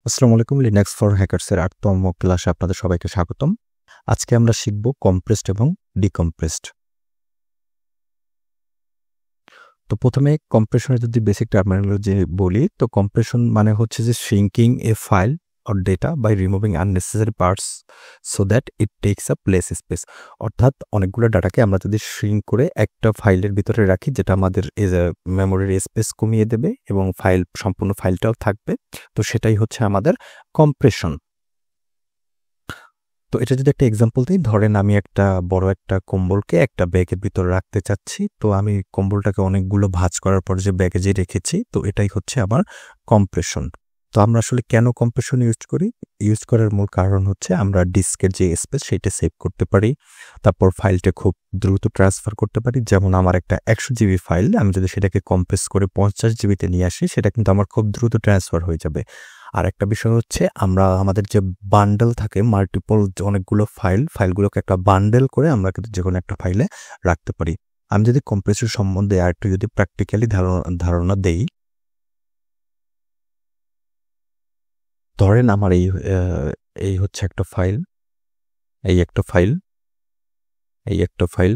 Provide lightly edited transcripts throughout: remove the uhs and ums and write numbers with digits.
আসসালামু আলাইকুম। Linux for হ্যাকার্সের ৮তম ক্লাসে আপনাদের সবাইকে স্বাগতম। আজকে আমরা শিখব কম্প্রেসড এবং ডিকম্প্রেসড। তো প্রথমে কম্প্রেশনের যদি বেসিক টার্মিনোলজি বলি, তো কম্প্রেশন মানে হচ্ছে যে shrinking a file or data by removing unnecessary parts so that it takes up less space. অর্থাৎ অনেকগুলো ডাটাকে আমরা যদি শ্রিঙ্ক করে একটা ফাইলের ভিতরে রাখি, যেটা আমাদের মেমোরির স্পেস কমিয়ে দেবে এবং সম্পূর্ণ ফাইলটাও থাকবে, তো সেটাই হচ্ছে আমাদের কম্প্রেশন। তো এটা যদি একটা এক্সাম্পল দিই, ধরেন আমি একটা বড় একটা কম্বলকে একটা ব্যাগের ভিতরে রাখতে চাচ্ছি। তো আমি কম্বলটাকে অনেকগুলো ভাঁজ করার পর যে ব্যাগে যে রেখেছি, তো এটাই হচ্ছে আমার কম্প্রেশন। তো আমরা আসলে কেন কম্প্রেশন ইউজ করি? ইউজ করার মূল কারণ হচ্ছে আমরা ডিস্কের যে স্পেস সেটা সেভ করতে পারি, তারপর ফাইলটা খুব দ্রুত ট্রান্সফার করতে পারি। যেমন আমার একটা 100 জিবি ফাইল, আমি যদি সেটাকে কম্প্রেস করে 50 জিবিতে নিয়ে আসি, সেটা কিন্তু আমার খুব দ্রুত ট্রান্সফার হয়ে যাবে। আর একটা বিষয় হচ্ছে আমরা আমাদের যে বান্ডেল থাকে, মাল্টিপল অনেকগুলো ফাইলগুলোকে একটা বান্ডেল করে আমরা কিন্তু যে কোনো একটা ফাইলে রাখতে পারি। আমি যদি কম্প্রেসর সম্বন্ধে আর একটু যদি প্র্যাকটিক্যালি ধারণা দেই, ধরেন আমার এই হচ্ছে একটা ফাইল, এই একটা ফাইল, এই একটা ফাইল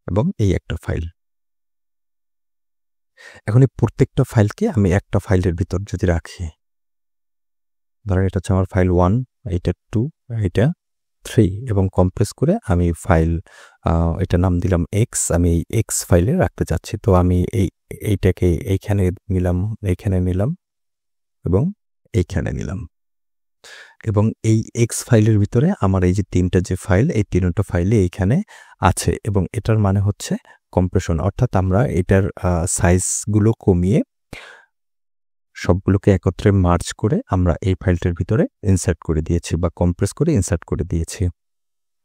এবং এই একটা ফাইল। এখন এই প্রত্যেকটা ফাইলকে আমি একটা ফাইলের ভিতর যদি রাখি, ধরেন এটা হচ্ছে আমার ফাইল 1, এইটা 2, এইটা 3 এবং কম্প্রেস করে আমি এটা নাম দিলাম এক্স। আমি এই এক্স ফাইলে রাখতে চাচ্ছি। তো আমি এইটাকে এইখানে নিলাম, এইখানে নিলাম এবং এইখানে নিলাম, এবং এই এক্স ফাইলের ভিতরে আমার এই যে তিনটা যে ফাইল, এই তিনটা ফাইলে এইখানে আছে এবং এটার মানে হচ্ছে কম্প্রেশন। অর্থাৎ আমরা এটার সাইজগুলো কমিয়ে সবগুলোকে একত্রে মার্জ করে আমরা এই ফাইলটার ভিতরে ইনসার্ট করে দিয়েছি বা কম্প্রেস করে ইনসার্ট করে দিয়েছি,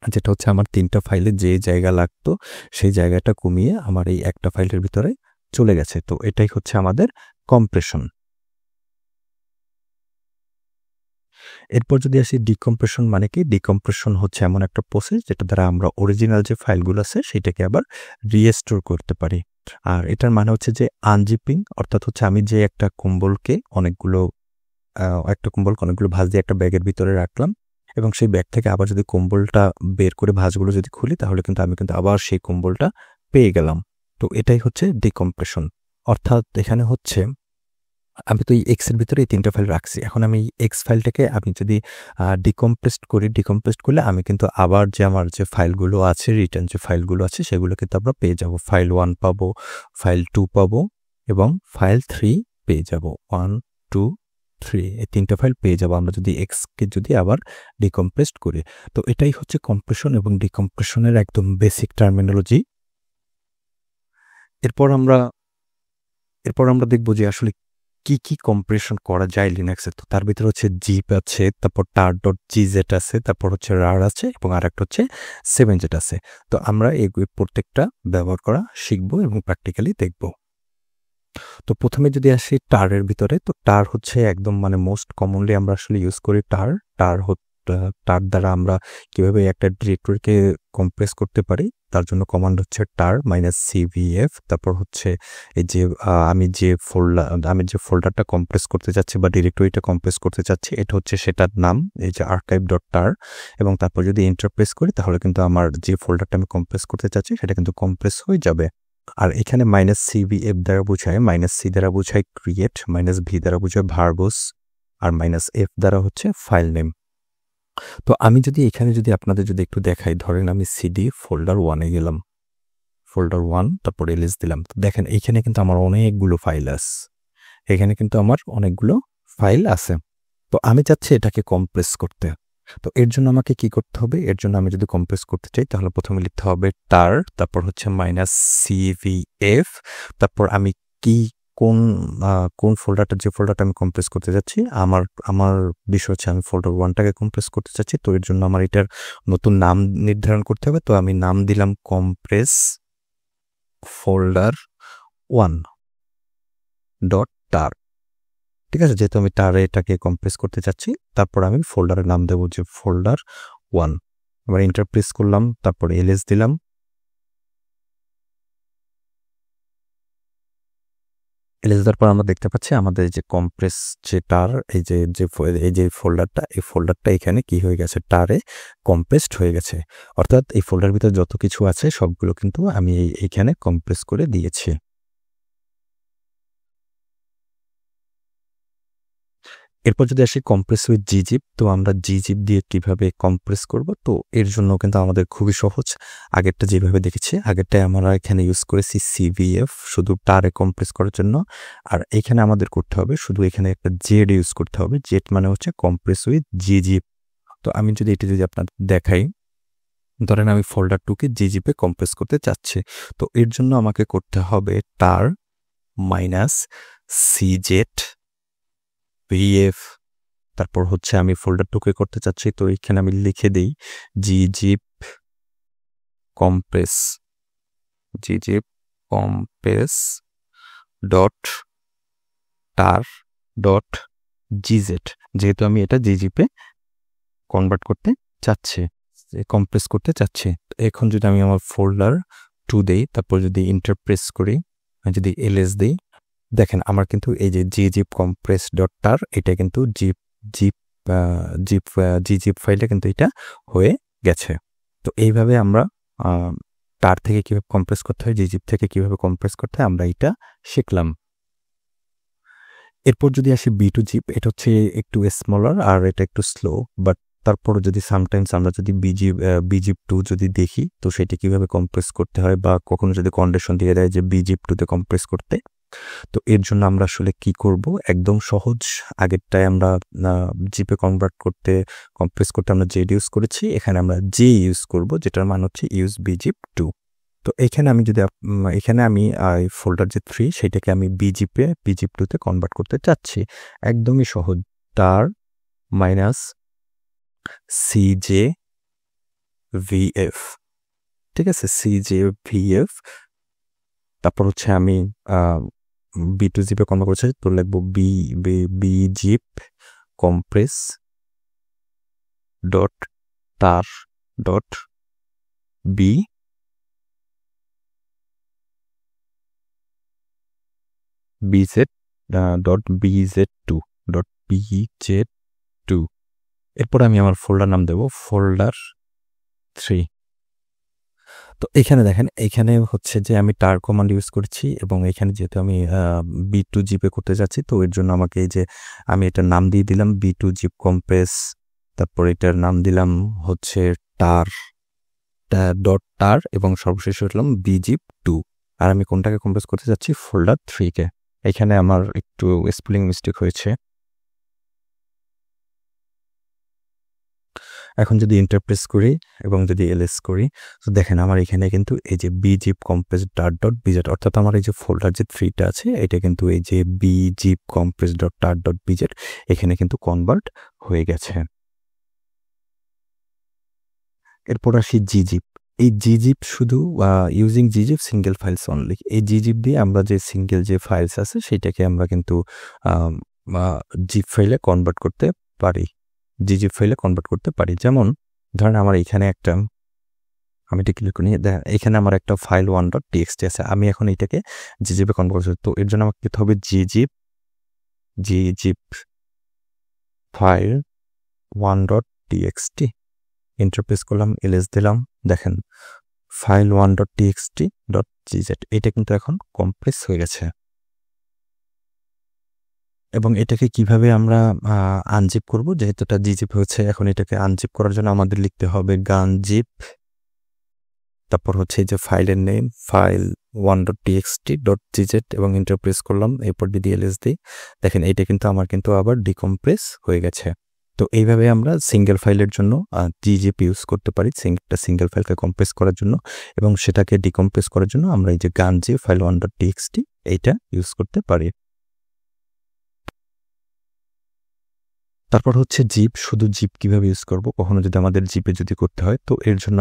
যেটা হচ্ছে আমার তিনটা ফাইলে যে জায়গা লাগতো সেই জায়গাটা কমিয়ে আমার এই একটা ফাইলের ভিতরে চলে গেছে। তো এটাই হচ্ছে আমাদের কম্প্রেশন। এরপর যদি আসি ডিকম্প্রেশন মানে কি? ডিকম্প্রেশন হচ্ছে এমন একটা প্রসেস যেটা দ্বারা আমরা অরিজিনাল যে ফাইলগুলো আছে সেটাকে আবার রিস্টোর করতে পারি। আর এটার মানে হচ্ছে যে আনজিপিং, অর্থাৎ হচ্ছে আমি যে একটা কম্বলকে অনেকগুলো ভাঁজ দিয়ে একটা ব্যাগের ভিতরে রাখলাম এবং সেই ব্যাগ থেকে আবার যদি কম্বলটা বের করে ভাঁজগুলো যদি খুলি, তাহলে কিন্তু আমি আবার সেই কম্বলটা পেয়ে গেলাম। তো এটাই হচ্ছে ডিকম্প্রেশন। অর্থাৎ এখানে হচ্ছে আমি তো এই এক্স এর ভিতরে এই তিনটা ফাইল রাখছি। এখন আমি এক্স ফাইলটাকে আমি যদি ডিকম্প্রেসড করলে আমি কিন্তু আবার যে আমার যে ফাইলগুলো আছে, রিটার্ন যে ফাইলগুলো আছে, সেগুলো কিন্তু আমরা পেয়ে যাব। ফাইল 1 পাবো, ফাইল 2 পাবো এবং ফাইল 3 পেয়ে যাব। 1, 2, 3 এই তিনটা ফাইল পেয়ে যাব আমরা যদি এক্সকে যদি আবার ডিকম্প্রেসড করি। তো এটাই হচ্ছে কম্প্রেশন এবং ডিকম্প্রেশনের একদম বেসিক টার্মিনোলজি। এরপর আমরা দেখব যে আসলে কি কম্প্রেশন করা যায় লিনাক্সে। তো তার ভিতরে হচ্ছে জিপ আছে, তারপর tar.gz আছে, তারপর হচ্ছে rar আছে এবং আরেকটা হচ্ছে 7z আছে। তো আমরা এই প্রত্যেকটা ব্যবহার করা শিখব এবং প্র্যাকটিক্যালি দেখব। তো প্রথমে যদি আসি টারের ভিতরে, তো টার হচ্ছে একদম মানে মোস্ট কমনলি আমরা আসলে ইউজ করি টার দ্বারা আমরা কিভাবে একটা ডিরেক্টরিকে কম্প্রেস করতে পারি, তার জন্য কমান্ড হচ্ছে tar -cvf। তারপর হচ্ছে এই যে আমি যে ফোল্ডারটা কম্প্রেস করতে চাচ্ছি বা ডিরেক্টরিটা কম্প্রেস করতে চাচ্ছি, এটা হচ্ছে সেটার নাম, এই যে archive.tar। এবং তারপর যদি এন্টার প্রেস করি, তাহলে কিন্তু আমার যে ফোল্ডারটা আমি কম্প্রেস করতে চাচ্ছি সেটা কিন্তু কম্প্রেস হয়ে যাবে। আর এখানে -cvf দ্বারা বোঝায়, -c দ্বারা বোঝায় ক্রিয়েট, -v দ্বারা বোঝায় ভার্বস, আর -f দ্বারা হচ্ছে ফাইল নেম। তো আমি যদি এখানে যদি আপনাদের যদি একটু দেখাই, ধরেন আমি সিডি ফোল্ডার 1 এ গেলাম, ফোল্ডার 1, তারপর এলএস দিলাম। তো দেখেন এইখানে কিন্তু আমার অনেকগুলো ফাইল আছে, এখানে কিন্তু আমার অনেকগুলো ফাইল আছে। তো আমি চাচ্ছি এটাকে কম্প্রেস করতে। তো এর জন্য আমাকে কি করতে হবে? এর জন্য আমি যদি কম্প্রেস করতে চাই, তাহলে প্রথমে লিখতে হবে tar, তারপর হচ্ছে -cvf, তারপর আমি কি কোন কোন ফোল্ডারটা, যে ফোল্ডারটা আমি কম্প্রেস করতে যাচ্ছি, আমার বিষয় হচ্ছে আমি ফোল্ডার 1টাকে কম্প্রেস করতে চাচ্ছি। তো এর জন্য আমার এটার নতুন নাম নির্ধারণ করতে হবে। তো আমি নাম দিলাম কম্প্রেস ফোল্ডার 1.tar। ঠিক আছে, যেহেতু আমি টারে এটাকে কম্প্রেস করতে চাচ্ছি, তারপর আমি ফোল্ডারের নাম দেবো যে ফোল্ডার 1। এবার এন্টার প্রেস করলাম, তারপর এলএস দিলাম। এলএস দেওয়ার পর আমরা দেখতে পাচ্ছি আমাদের এই যে কম্প্রেস যে টার এই যে ফোল্ডারটা, এই ফোল্ডারটা এখানে কি হয়ে গেছে, টারে কম্প্রেসড হয়ে গেছে। অর্থাৎ এই ফোল্ডার ভিতরে যত কিছু আছে সবগুলো কিন্তু আমি এইখানে কম্প্রেস করে দিয়েছি। এরপর যদি আসি কম্প্রেস উইথ জিজিপ, তো আমরা জিজিপ দিয়ে কিভাবে কম্প্রেস করব, তো এর জন্য কিন্তু আমাদের খুবই সহজ। আগেরটা যেভাবে দেখেছি, আগেরটায় আমরা এখানে ইউজ করেছি সিভিএফ শুধু টারে কম্প্রেস করার জন্য, আর এখানে আমাদের করতে হবে শুধু এখানে একটা জেড ইউজ করতে হবে। জেড মানে হচ্ছে কম্প্রেস উইথ জিজিপ। তো আমি যদি এটা যদি আপনাদের দেখাই, ধরেন আমি ফোল্ডার 2কে জিজিপে কম্প্রেস করতে চাচ্ছি, তো এর জন্য আমাকে করতে হবে টার মাইনাস সিজেড ভিএফ। তারপর হচ্ছে আমি ফোল্ডার 2কে করতে চাচ্ছি, তো এখানে আমি লিখে দিই জিজিপ compress, জিজিপ compress dot tar dot জিজেড, যেহেতু আমি এটা জিজিপে কনভার্ট করতে চাচ্ছি, কম্প্রেস করতে চাচ্ছি। এখন যদি আমি আমার ফোল্ডার 2 দেই, তারপর যদি ইন্টার প্রেস করি, যদি এলএস দিই, দেখেন আমার কিন্তু এই যে জিজিপ কম্প্রেস ডট টার, এটা কিন্তু জিজিপ ফাইলে কিন্তু এটা হয়ে গেছে। তো এইভাবে আমরা টার থেকে কিভাবে কম্প্রেস করতে হয়, জিজিপ থেকে কিভাবে কম্প্রেস করতে হয়, আমরা এটা শিখলাম। এরপর যদি আসি বি টু জিপ, এটা হচ্ছে একটু স্মলার আর এটা একটু স্লো, বাট তারপর যদি সামটাইমস আমরা যদি বিজিপ 2 যদি দেখি, তো সেটা কিভাবে কম্প্রেস করতে হয়, বা কখনো যদি কন্ডিশন দিয়ে দেয় যে বিজিপ 2তে কম্প্রেস করতে, তো এর জন্য আমরা আসলে কি করব, একদম সহজ। আগেরটায় আমরা জিপে কম্প্রেস করতে আমরা জেড ইউজ করেছি, এখানে আমরা জে ইউজ করব, যেটার মান হচ্ছে ইউজ বিজিপ 2। তো এখানে আমি যদি এখানে আমি ফোল্ডার যে 3 সেটাকে আমি বিজিপ 2তে কনভার্ট করতে চাচ্ছি। একদমই সহজ, টার মাইনাস সিজে ভিএফ, ঠিক আছে, সিজে ভিএফ। তারপর হচ্ছে আমি বি টু জিপে কনভার্ট করছি, তো লিখবো bzip compress dot tar dot B BZ dot BZ 2 dot BZ 2। এরপর আমি আমার ফোল্ডার নাম দেবো ফোল্ডার 3। তো এখানে দেখেন, এখানে হচ্ছে যে আমি টার কমান্ড ইউজ করছি, এবং এখানে যেহেতু আমি বি টু জিপে করতে যাচ্ছি, তো এর জন্য আমাকে এই যে আমি এটার নাম দিয়ে দিলাম বি টু জিপ কম্প্রেস, তারপর এটার নাম দিলাম হচ্ছে টার ডট টার, এবং সর্বশেষ হলাম বিজিপ 2। আর আমি কোনটাকে কম্প্রেস করতে যাচ্ছি, ফোল্ডার 3কে। এখানে আমার একটু স্পেলিং মিস্টেক হয়েছে। এখন যদি ইন্টারপ্রেস করি এবং যদি এলএস করি, তো দেখেন আমার এখানে কিন্তু এই যে বিজিপ কম্প্রেস ডাট ডট বিজেড, অর্থাৎ আমার এই যে ফোল্ডার যে 3টা আছে, এটা কিন্তু এই যে বিজিপ compress dot tar dot BZ এখানে কিন্তু কনভার্ট হয়ে গেছে। এরপর আসি জিজিপ। এই জিজিপ শুধু ইউজিং জিজিপ সিঙ্গেল ফাইলস অনলি, এই জিজিপ দিয়ে আমরা যে সিঙ্গেল যে ফাইলস আছে সেটাকে আমরা কিন্তু জিপ ফাইলে কনভার্ট করতে পারি, জিজিপ ফাইলে কনভার্ট করতে পারি। যেমন ধরেন আমার এখানে একটা, আমি এটা ক্লিক করি, এখানে আমার একটা ফাইল 1.txt আছে, আমি এখন এটাকে জিজিপে কনভার্ট করছি। তো এর জন্য আমাকে দিতে হবে জিজিপ ফাইল 1.txt, ইন্টারপ্রেস করলাম, এলএস দিলাম, দেখেন ফাইল 1.txt.gz এটা কিন্তু এখন কম্প্রেস হয়ে গেছে। এবং এটাকে কিভাবে আমরা আনজিপ করব, যেহেতু এটা জিজিপ হয়েছে, এখন এটাকে আনজিপ করার জন্য আমাদের লিখতে হবে গান জিপ, তারপর হচ্ছে এই যে ফাইলের নেম ফাইল 1.txt.gz, এবং ইন্টারপ্রেস করলাম, এরপর যদি এলএস দিই, দেখেন এটা কিন্তু আমার কিন্তু আবার ডিকম্প্রেস হয়ে গেছে। তো এইভাবে আমরা সিঙ্গেল ফাইলের জন্য জিজিপ ইউজ করতে পারি, একটা সিঙ্গেল ফাইলকে কম্প্রেস করার জন্য, এবং সেটাকে ডিকম্প্রেস করার জন্য আমরা এই যে গান জিপ ফাইল 1.txt এইটা ইউজ করতে পারি। তারপর হচ্ছে জিপ, শুধু জিপ কিভাবে ইউজ করব, কখনো যদি আমাদের জিপে যদি করতে হয়, তো এর জন্য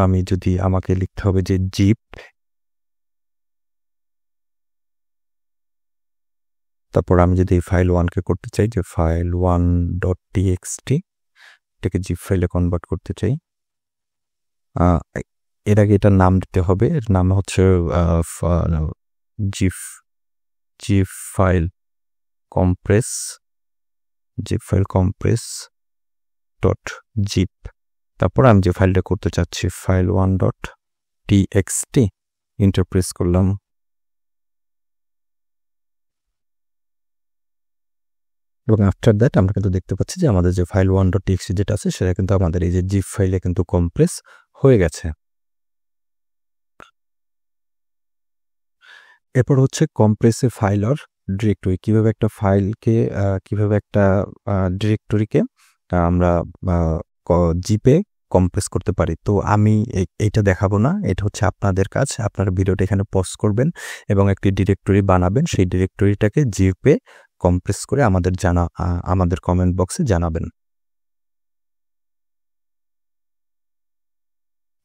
আমাকে লিখতে হবে যে জিপ, তারপর আমি যদি ফাইল 1কে করতে চাই যে ফাইল 1.txt, এটাকে জিপ ফাইলে কনভার্ট করতে চাই, এর আগে এটার নাম দিতে হবে, এর নাম হচ্ছে zip zip file compress dot zip, তারপর আমি যে ফাইলটা করতে চাচ্ছি file1.txt, এন্টার প্রেস করলাম। এবং আফটার দ্যাট আমরা কিন্তু দেখতে পাচ্ছি যে আমাদের যে file1.txt যেটা আছে সেটা কিন্তু আমাদের এই যে জিপ ফাইলে কিন্তু কম্প্রেস হয়ে গেছে। এরপর হচ্ছে কম্প্রেসে ফাইল অর ডিরেক্টরি, কিভাবে একটা ফাইলকে কিভাবে একটা ডিরেক্টরিকে আমরা জিপে কম্প্রেস করতে পারি। তো আমি এইটা দেখাবো না, এটা হচ্ছে আপনাদের কাজ। আপনারা ভিডিওটা এখানে পজ করবেন এবং একটি ডিরেক্টরি বানাবেন, সেই ডিরেক্টরিটাকে জিপে কম্প্রেস করে আমাদের কমেন্ট বক্সে জানাবেন।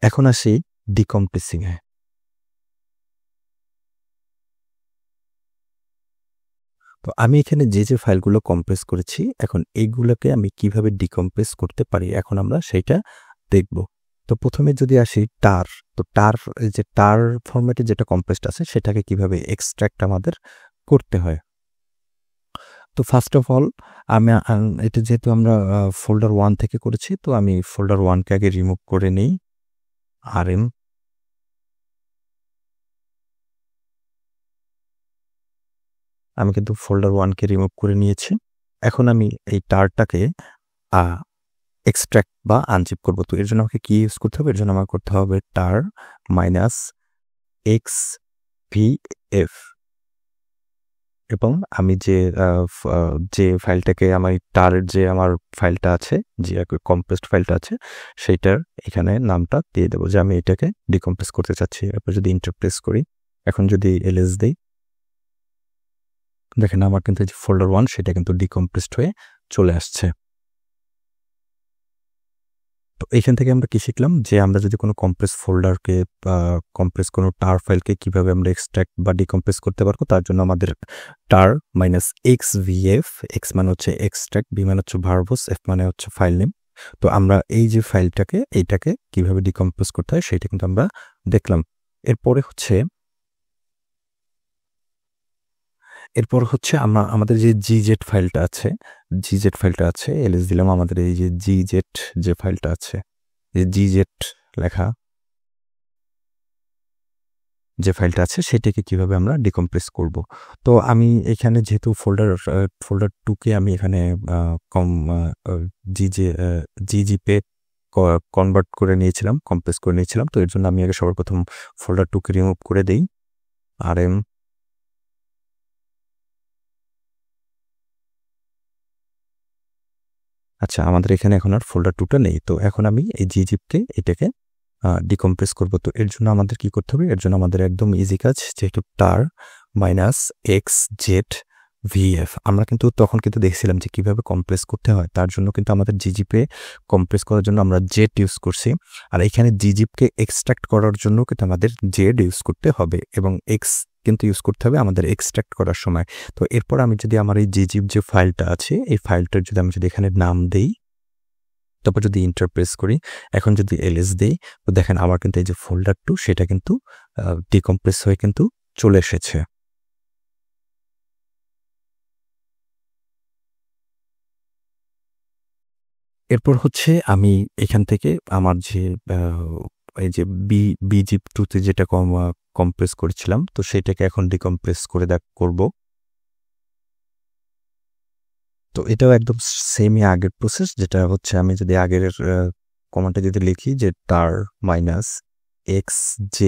এখন আসি ডিকম্প্রেসিংয়ে। তো আমি এখানে যে ফাইলগুলো কম্প্রেস করেছি, এখন এইগুলোকে আমি কিভাবে ডিকম্প্রেস করতে পারি এখন আমরা সেইটা দেখব। তো প্রথমে যদি আসি টার, তো টার ফরম্যাটে যেটা কম্প্রেসড আছে সেটাকে কিভাবে এক্সট্র্যাক্ট আমাদের করতে হয়। তো ফার্স্ট অফ অল এটা যেহেতু আমরা ফোল্ডার 1 থেকে করেছি, তো আমি ফোল্ডার 1কে আগে রিমুভ করে নিই। rm আমি কিন্তু ফোল্ডার 1কে রিমুভ করে নিয়েছি। এখন আমি এই টারটাকে এক্সট্র্যাক্ট বা আনজিপ করব। তো এর জন্য আমাকে কি ইউজ করতে হবে? এর জন্য আমাকে করতে হবে টার -xvf, এবং আমি যে ফাইলটাকে টারের যে আমার ফাইলটা আছে, যে কম্প্রেসড ফাইলটা আছে, সেইটার এখানে নামটা দিয়ে দেবো যে আমি এটাকে ডিকম্প্রেস করতে চাচ্ছি। এরপর যদি ইন্টারপ্রেস করি, এখন যদি এলএস দিই, দেখেন আমার কিন্তু যে ফোল্ডার 1 সেটা কিন্তু ডিকম্প্রেসড হয়ে চলে আসছে। তো এখান থেকে আমরা কি শিখলাম যে আমরা যদি কোনো কম্প্রেস ফোল্ডারকে কোনো টার ফাইলকে কিভাবে আমরা এক্সট্র্যাক্ট বা ডিকম্প্রেস করতে পারবো, তার জন্য আমাদের টার -xvf, x মানে হচ্ছে এক্সট্র্যাক্ট, v মানে হচ্ছে ভার্বস, f মানে হচ্ছে ফাইল নেম। তো আমরা এই যে এইটাকে কিভাবে ডিকম্প্রেস করতে হয় সেটা কিন্তু আমরা দেখলাম। এরপর হচ্ছে আমাদের যে gz ফাইলটা আছে, এলএস দিলাম, আমাদের এই যে gz যে ফাইলটা আছে, যে gz লেখা যে ফাইলটা আছে সেটাকে কিভাবে আমরা ডিকম্প্রেস করব। তো আমি এখানে যেহেতু ফোল্ডার 2কে আমি এখানে জিজিপে কনভার্ট করে নিয়েছিলাম, কম্প্রেস করে নিয়েছিলাম। তো এর জন্য আমি আগে সবার প্রথম ফোল্ডার 2কে রিমুভ করে দেই। rm আচ্ছা, আমাদের এখানে এখন আর ফোল্ডার 2টা নেই। তো এখন আমি এই জিজিপকে এটাকে ডিকম্প্রেস করব। তো এর জন্য আমাদের কি করতে হবে? এর জন্য আমাদের একদম ইজি কাজ, যেহেতু টার -xzvf, আমরা কিন্তু তখন কিন্তু দেখছিলাম যে কিভাবে কম্প্রেস করতে হয়। তার জন্য কিন্তু আমাদের জিজিপে কম্প্রেস করার জন্য আমরা জেড ইউজ করছি, আর এখানে জিজিপকে এক্সট্রাক্ট করার জন্য কিন্তু আমাদের জেড ইউজ করতে হবে, এবং এক্স কিন্তু ইউজ করতে হবে আমাদের এক্সট্রাক্ট করার সময়। তো এরপর আমি যদি আমার এই জিজিপ যে ফাইলটা আছে, এই ফাইলটার যদি আমি এখানে নাম দেই, তারপর যদি ইন্টারপ্রেস করি, এখন যদি এলএস দেই, তো দেখেন আমার কিন্তু এই যে ফোল্ডার 2 সেটা কিন্তু ডিকম্প্রেস হয়ে কিন্তু চলে এসেছে। এরপর হচ্ছে আমি এখান থেকে আমার যে এই যে বিজিপ 2তে যেটা কম্প্রেস করেছিলাম, তো সেটাকে এখন ডিকম্প্রেস করে করব। তো এটাও একদম সেমই আগের প্রসেস, যেটা হচ্ছে আমি যদি আগের কমান্ডটা যদি লিখি যে টার -xj,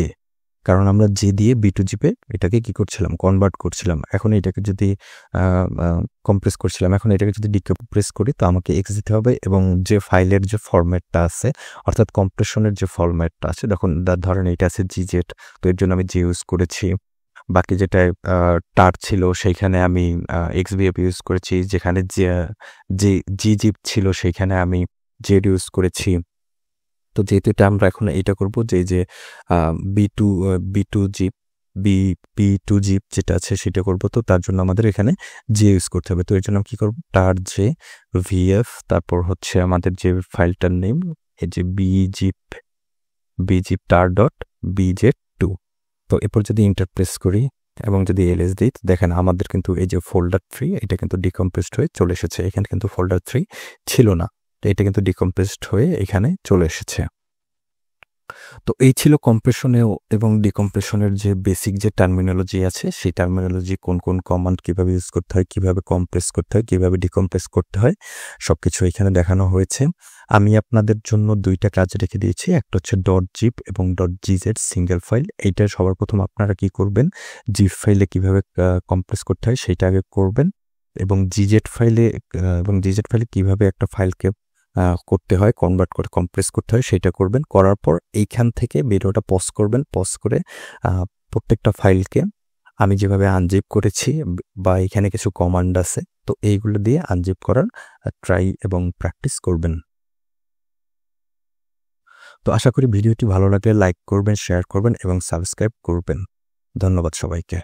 কারণ আমরা জে দিয়ে B2G-তে এটাকে কি করছিলাম? কনভার্ট করছিলাম। এখন এটাকে যদি কম্প্রেস করছিলাম, এখন এটাকে যদি ডিকম্প্রেস করি, তো আমাকে এক্স দিতে হবে, এবং যে ফাইলের যে ফরম্যাটটা আছে, অর্থাৎ কম্প্রেশনের যে ফরম্যাটটা আছে, ধরেন এটা আছে gz, তো এর জন্য আমি জে ইউজ করেছি। বাকি যেটা টার ছিল সেইখানে আমি xvf ইউজ করেছি, যেখানে যে gzip ছিল সেইখানে আমি জেড ইউজ করেছি। তো যেহেতু এটা আমরা এখন এটা করব যে বি টু জিপ যেটা আছে সেটা করব, তো তার জন্য আমাদের এখানে জে ইউজ করতে হবে। তো এর জন্য কি করব? টার জে ভিএফ, তারপর হচ্ছে আমাদের যে ফাইলটার নেম, এই যে বিজিপ টার ডট bz2। তো এরপর যদি ইন্টারপ্রেস করি, এবং যদি এলএস দিই দেখেন আমাদের কিন্তু এই যে ফোল্ডার 3 এটা কিন্তু ডিকম্প্রেসড হয়ে চলে এসেছে। এখানে কিন্তু ফোল্ডার 3 ছিল না, তো এটা কিন্তু ডিকম্প্রেসড হয়ে এখানে চলে এসেছে। তো এই ছিল কম্প্রেশনেও এবং ডিকম্প্রেশনের যে বেসিক যে টার্মিনোলজি আছে সেই টার্মিনোলজি কোন কোন কমান্ড কীভাবে ইউজ করতে হয়, কীভাবে কম্প্রেস করতে হয়, কীভাবে ডিকম্প্রেস করতে হয়, সব কিছু এখানে দেখানো হয়েছে। আমি আপনাদের জন্য 2টা কাজ রেখে দিয়েছি, একটা হচ্ছে .zip এবং .gz সিঙ্গেল ফাইল। এইটা সবার প্রথম আপনারা কি করবেন, জিপ ফাইলে কীভাবে কম্প্রেস করতে হয় সেইটা আগে করবেন, এবং জিজেড ফাইলে কীভাবে একটা ফাইলকে করতে হয়, কনভার্ট করে কম্প্রেস করতে হয় সেটা করবেন। করার পর এইখান থেকে ভিডিওটা পজ করবেন, পজ করে প্রত্যেকটা ফাইলকে আমি যেভাবে আনজিপ করেছি বা এখানে কিছু কমান্ড আছে, তো এইগুলো দিয়ে আনজিপ করার ট্রাই এবং প্র্যাকটিস করবেন। তো আশা করি ভিডিওটি ভালো লাগলে লাইক করবেন, শেয়ার করবেন এবং সাবস্ক্রাইব করবেন। ধন্যবাদ সবাইকে।